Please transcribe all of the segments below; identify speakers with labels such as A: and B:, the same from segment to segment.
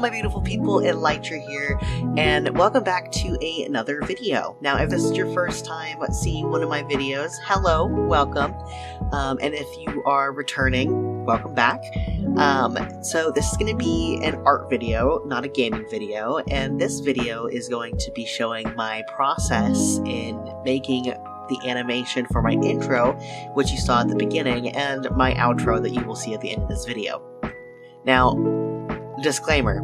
A: Hello my beautiful people, Elytra here, and welcome back to another video. Now if this is your first time seeing one of my videos, hello, welcome, and if you are returning, welcome back. So this is going to be an art video, not a gaming video, and this video is going to be showing my process in making the animation for my intro, which you saw at the beginning, and my outro that you will see at the end of this video. Now, disclaimer,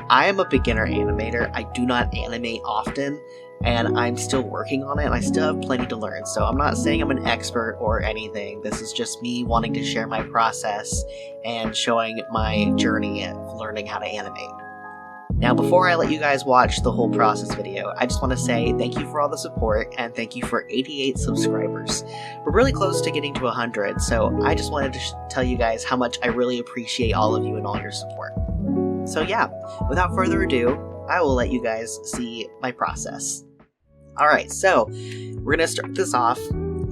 A: I am a beginner animator. I do not animate often, and I'm still working on it, and I still have plenty to learn, so I'm not saying I'm an expert or anything. This is just me wanting to share my process and showing my journey of learning how to animate. Now, before I let you guys watch the whole process video, I just want to say thank you for all the support, and thank you for 88 subscribers. We're really close to getting to 100, so I just wanted to tell you guys how much I really appreciate all of you and all your support. So yeah, without further ado, I will let you guys see my process. Alright, so we're going to start this off.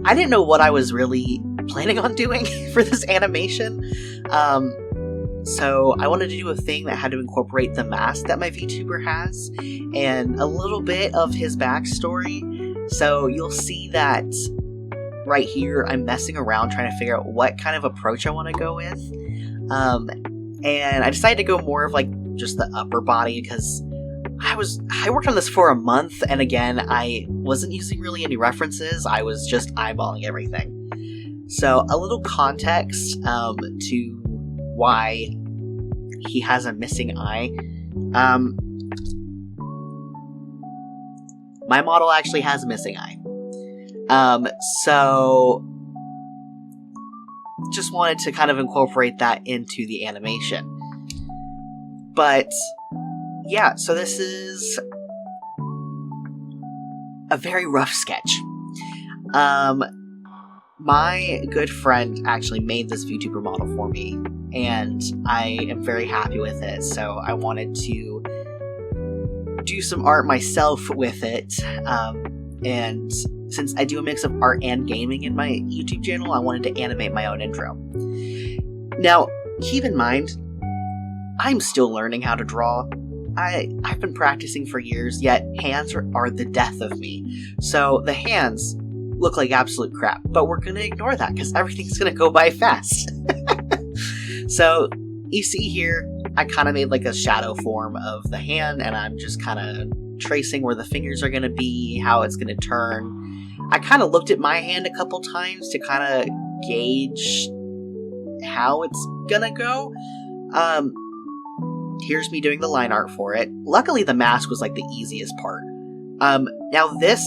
A: I didn't know what I was really planning on doing for this animation. So I wanted to do a thing that had to incorporate the mask that my VTuber has and a little bit of his backstory. So you'll see that right here I'm messing around trying to figure out what kind of approach I want to go with. And I decided to go more of like just the upper body because I worked on this for a month, and again, I wasn't using really any references. I was just eyeballing everything. So a little context to why he has a missing eye. My model actually has a missing eye. So just wanted to kind of incorporate that into the animation. But yeah, so this is a very rough sketch. My good friend actually made this VTuber model for me, and I am very happy with it, so I wanted to do some art myself with it, and since I do a mix of art and gaming in my YouTube channel, I wanted to animate my own intro. Now, keep in mind, I'm still learning how to draw. I've been practicing for years, yet hands are the death of me. So the hands look like absolute crap, but we're gonna ignore that because everything's gonna go by fast. So you see here, I kind of made like a shadow form of the hand, and I'm just kind of tracing where the fingers are gonna be, how it's gonna turn. I kind of looked at my hand a couple times to kind of gauge how it's gonna go. Here's me doing the line art for it. Luckily, the mask was like the easiest part. Now this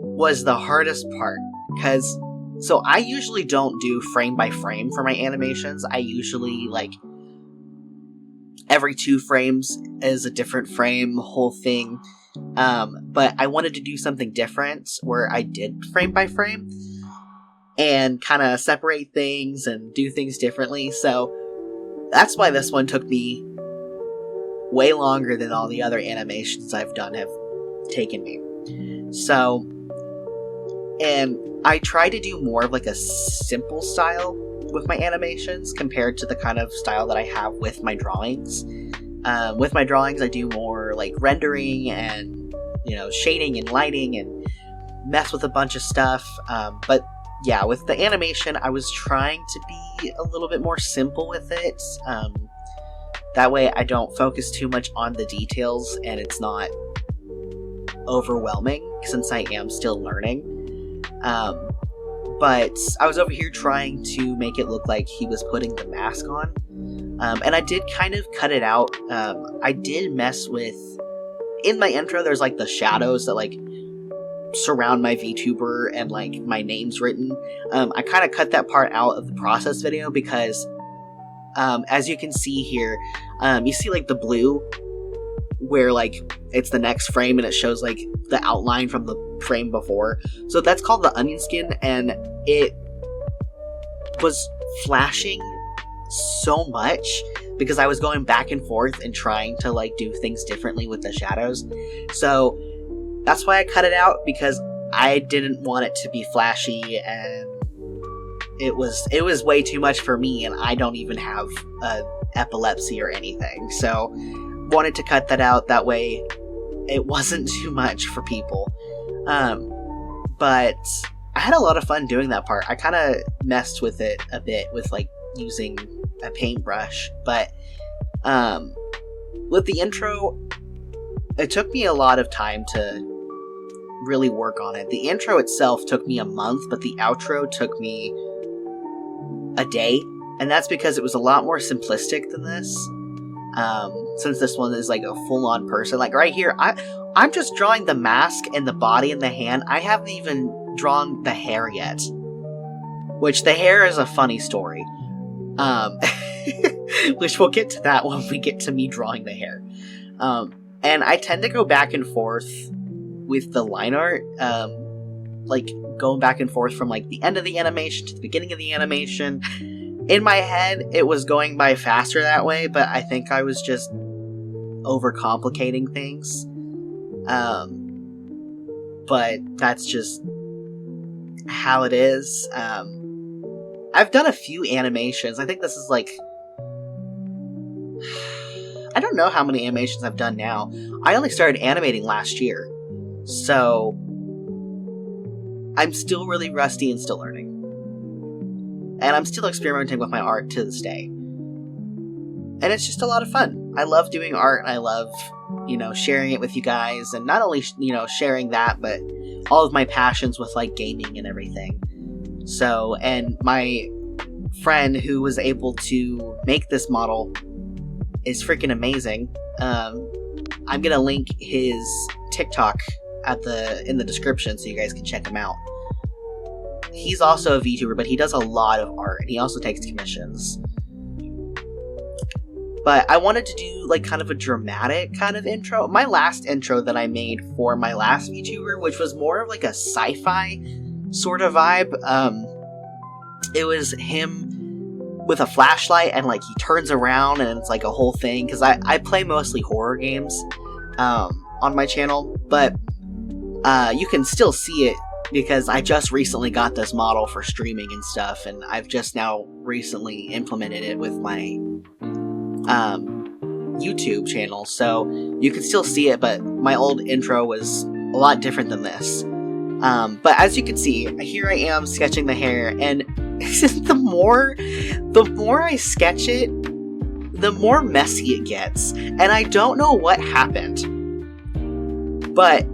A: was the hardest part, because so I usually don't do frame by frame for my animations. I usually like every 2 frames is a different frame, whole thing. But I wanted to do something different where I did frame by frame and kind of separate things and do things differently. So that's why this one took me way longer than all the other animations I've done have taken me. So, and I try to do more of like a simple style with my animations compared to the kind of style that I have with my drawings. With my drawings, I do more like rendering and, shading and lighting and mess with a bunch of stuff. But yeah, with the animation, I was trying to be a little bit more simple with it. That way I don't focus too much on the details and it's not overwhelming since I am still learning. But I was over here trying to make it look like he was putting the mask on. And I did kind of cut it out. I did mess with... In my intro, there's like the shadows that like surround my VTuber and like my name's written. I kind of cut that part out of the process video because as you can see here, you see like the blue where like it's the next frame and it shows like the outline from the frame before. So that's called the onion skin, and it was flashing so much because I was going back and forth and trying to like do things differently with the shadows. So that's why I cut it out, because I didn't want it to be flashy, and it was way too much for me, and I don't even have epilepsy or anything. So wanted to cut that out, that way it wasn't too much for people. But I had a lot of fun doing that part. I kind of messed with it a bit with like using a paintbrush, but with the intro, it took me a lot of time to really work on it. The intro itself took me a month, but the outro took me a day, and that's because it was a lot more simplistic than this. Since this one is like a full-on person, like right here, I'm just drawing the mask and the body and the hand. I haven't even drawn the hair yet, which the hair is a funny story. Which we'll get to that when we get to me drawing the hair. And I tend to go back and forth with the line art, like going back and forth from like the end of the animation to the beginning of the animation. In my head, it was going by faster that way, but I think I was just overcomplicating things. But that's just how it is. I've done a few animations. I think this is like... I don't know how many animations I've done now. I only started animating last year. So... I'm still really rusty and still learning. And I'm still experimenting with my art to this day. And it's just a lot of fun. I love doing art, and I love, sharing it with you guys. And not only, sharing that, but all of my passions with, like, gaming and everything. So, and my friend who was able to make this model is freaking amazing. I'm gonna link his TikTok in the description so you guys can check him out. He's also a VTuber, but he does a lot of art, and he also takes commissions. But I wanted to do, like, kind of a dramatic kind of intro. My last intro that I made for my last VTuber, which was more of, like, a sci-fi sort of vibe, it was him with a flashlight, and, like, he turns around, and it's, like, a whole thing, because I play mostly horror games, on my channel, but, you can still see it, because I just recently got this model for streaming and stuff, and I've just now recently implemented it with my YouTube channel, so you can still see it, but my old intro was a lot different than this. But as you can see, here I am sketching the hair, and the more I sketch it, the more messy it gets, and I don't know what happened, but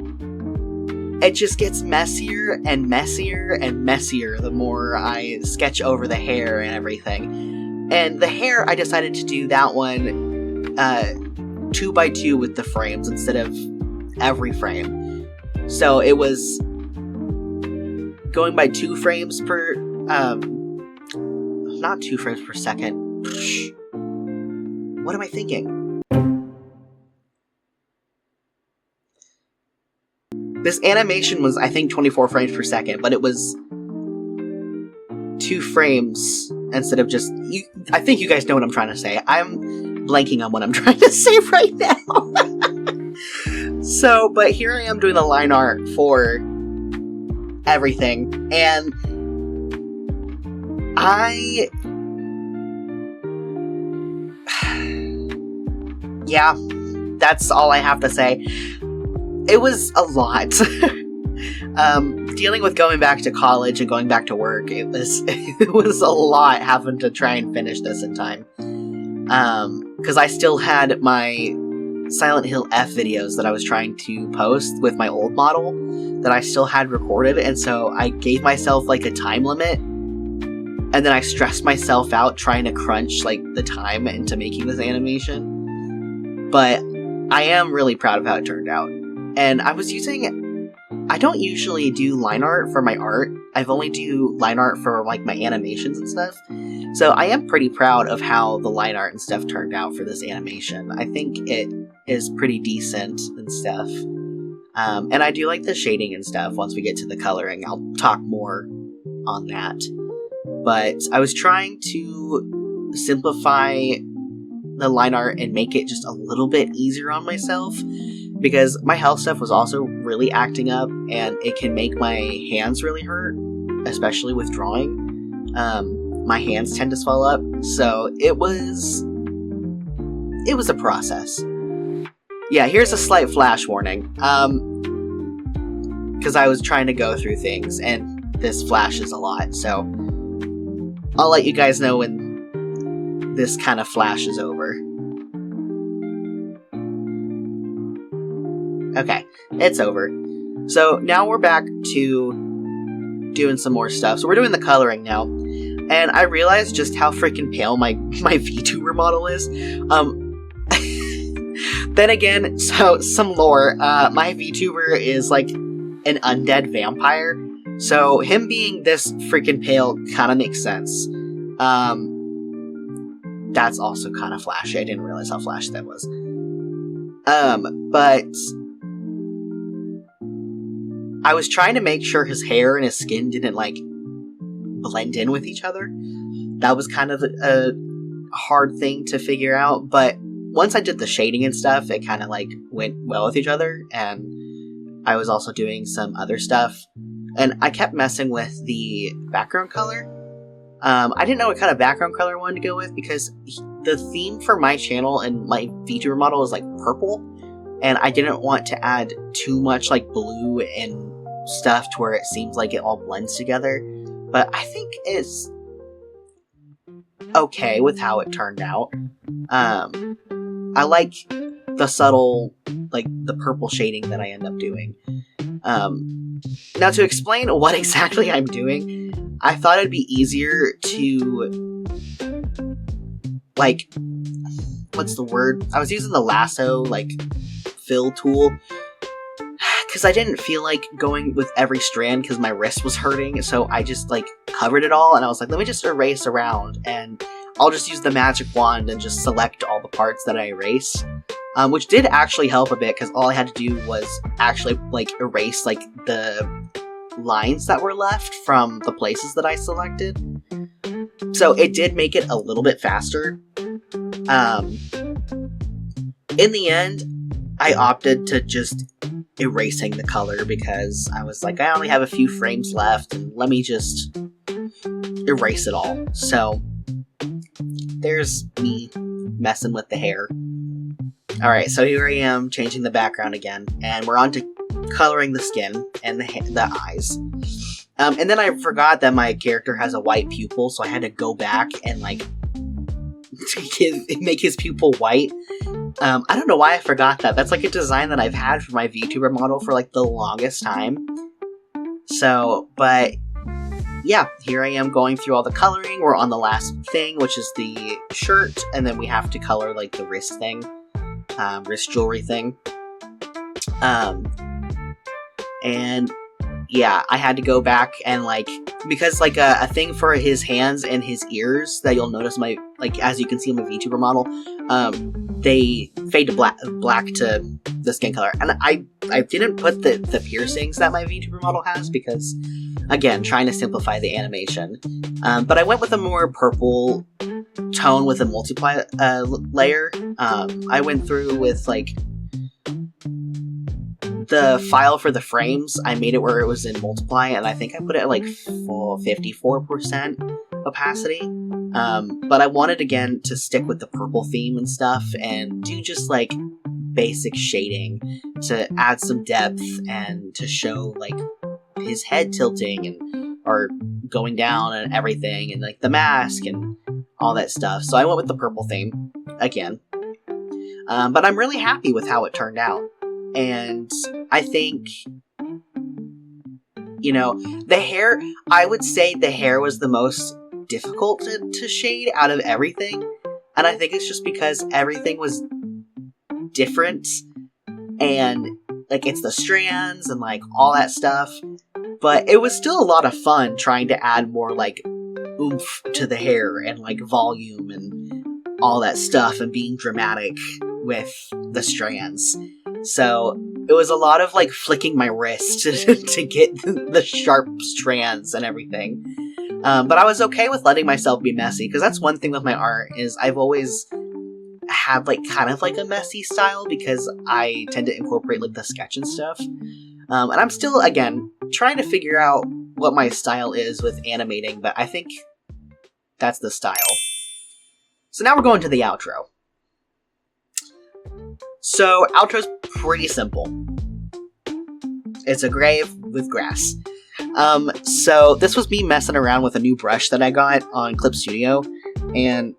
A: it just gets messier and messier and messier the more I sketch over the hair and everything. And the hair, I decided to do that one 2x2 with the frames instead of every frame. So it was going by 2 frames per, not 2 frames per second. What am I thinking? This animation was, I think, 24 frames per second, but it was 2 frames instead of just... I think you guys know what I'm trying to say. I'm blanking on what I'm trying to say right now. So, but here I am doing the line art for everything, and yeah, that's all I have to say. It was a lot. Dealing with going back to college and going back to work, it was a lot having to try and finish this in time. Because I still had my Silent Hill F videos that I was trying to post with my old model that I still had recorded, and so I gave myself like a time limit, and then I stressed myself out trying to crunch like the time into making this animation. But I am really proud of how it turned out. And I don't usually do line art for my art. I've only do line art for like my animations and stuff. So I am pretty proud of how the line art and stuff turned out for this animation. I think it is pretty decent and stuff. And I do like the shading and stuff once we get to the coloring. I'll talk more on that. But I was trying to simplify the line art and make it just a little bit easier on myself, because my health stuff was also really acting up, and it can make my hands really hurt, especially with drawing. My hands tend to swell up, so it was a process. yeah, here's a slight flash warning. Because I was trying to go through things, and this flashes a lot, so I'll let you guys know when this kind of flashes over. Okay, it's over. So now we're back to doing some more stuff. So we're doing the coloring now. And I realized just how freaking pale my VTuber model is. Then again, so some lore. My VTuber is like an undead vampire. So him being this freaking pale kind of makes sense. That's also kind of flashy. I didn't realize how flashy that was. But I was trying to make sure his hair and his skin didn't, like, blend in with each other. That was kind of a hard thing to figure out, but once I did the shading and stuff, it kind of, like, went well with each other, and I was also doing some other stuff, and I kept messing with the background color. I didn't know what kind of background color I wanted to go with, because the theme for my channel and my VTuber model is, like, purple, and I didn't want to add too much, like, blue and stuff to where it seems like it all blends together. But I think it's okay with how it turned out. I like the subtle, like, the purple shading that I end up doing. Now, to explain what exactly I'm doing, I thought it'd be easier to, like, what's the word? I was using the lasso, like, fill tool, because I didn't feel like going with every strand because my wrist was hurting, so I just, like, covered it all, and I was like, let me just erase around, and I'll just use the magic wand and just select all the parts that I erased, which did actually help a bit, because all I had to do was actually, like, erase, like, the lines that were left from the places that I selected, so it did make it a little bit faster. In the end, I opted to just erasing the color, because I was like, I only have a few frames left, and let me just erase it all. So there's me messing with the hair. Alright, so here I am changing the background again, and we're on to coloring the skin and the eyes. And then I forgot that my character has a white pupil, so I had to go back and, like, make his pupil white. I don't know why I forgot that. That's, like, a design that I've had for my VTuber model for, like, the longest time. So, but yeah, here I am going through all the coloring. We're on the last thing, which is the shirt, and then we have to color, like, the wrist thing, wrist jewelry thing. And yeah, I had to go back and, like, because, like, a thing for his hands and his ears that you'll notice my, like, as you can see in my VTuber model, they fade to black to the skin color. And I didn't put the piercings that my VTuber model has, because, again, trying to simplify the animation. But I went with a more purple tone with a multiply layer. I went through with, like, the file for the frames, I made it where it was in multiply, and I think I put it at, like, 54% opacity. But I wanted, again, to stick with the purple theme and stuff, and do just, like, basic shading to add some depth and to show, like, his head tilting and or going down and everything, and, like, the mask and all that stuff. So I went with the purple theme again. But I'm really happy with how it turned out. And I think, you know, the hair, I would say the hair was the most difficult to shade out of everything. And I think it's just because everything was different. And, like, it's the strands and, like, all that stuff. But it was still a lot of fun trying to add more, like, oomph to the hair and, like, volume and all that stuff and being dramatic with the strands. So it was a lot of, like, flicking my wrist to get the sharp strands and everything. But I was okay with letting myself be messy, because that's one thing with my art, is I've always had, like, kind of like a messy style, because I tend to incorporate, like, the sketch and stuff. And I'm still, again, trying to figure out what my style is with animating, but I think that's the style. So now we're going to the outro. So, outro's pretty simple. It's a grave with grass. So this was me messing around with a new brush that I got on Clip Studio, and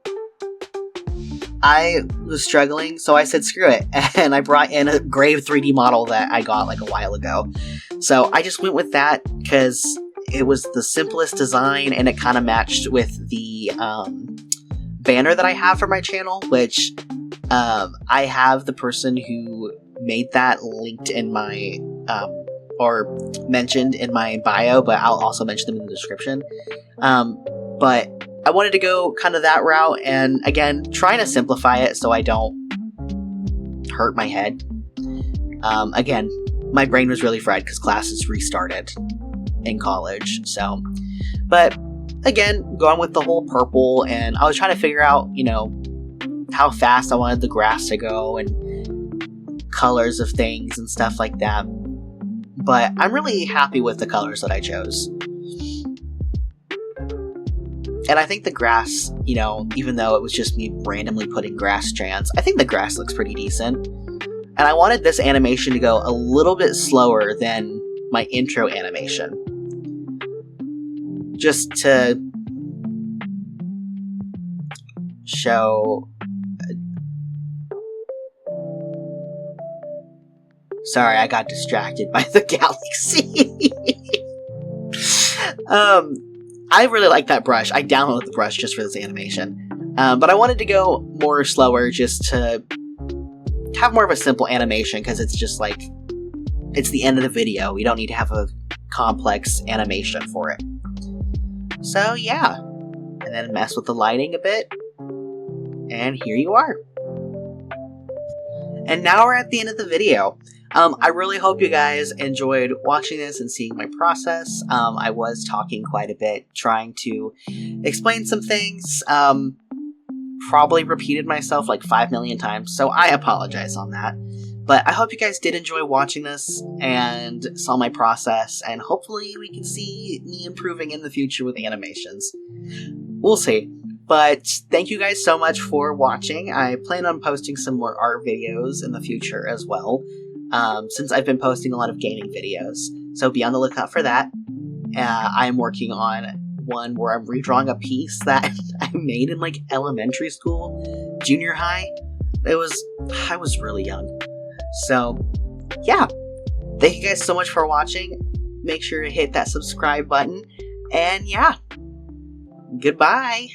A: I was struggling, so I said screw it, and I brought in a grave 3D model that I got like a while ago. So I just went with that because it was the simplest design, and it kind of matched with the banner that I have for my channel, which I have the person who made that linked in my or mentioned in my bio, but I'll also mention them in the description. But I wanted to go kind of that route, and again, trying to simplify it so I don't hurt my head. Again, my brain was really fried because classes restarted in college, so. But again, going with the whole purple, and I was trying to figure out, you know, how fast I wanted the grass to go, and colors of things and stuff like that. But I'm really happy with the colors that I chose. And I think the grass, you know, even though it was just me randomly putting grass strands, I think the grass looks pretty decent. And I wanted this animation to go a little bit slower than my intro animation. Just to show... Sorry, I got distracted by the galaxy. I really like that brush. I downloaded the brush just for this animation. But I wanted to go more slower just to have more of a simple animation, because it's just like, it's the end of the video. We don't need to have a complex animation for it. So yeah. And then mess with the lighting a bit. And here you are. And now we're at the end of the video. I really hope you guys enjoyed watching this and seeing my process. I was talking quite a bit, trying to explain some things. Probably repeated myself like 5 million times, so I apologize on that. But I hope you guys did enjoy watching this and saw my process, and hopefully we can see me improving in the future with animations. We'll see. But thank you guys so much for watching. I plan on posting some more art videos in the future as well. Since I've been posting a lot of gaming videos, so be on the lookout for that. I'm working on one where I'm redrawing a piece that I made in like elementary school, junior high. I was really young. So yeah, thank you guys so much for watching. Make sure to hit that subscribe button, and yeah, goodbye.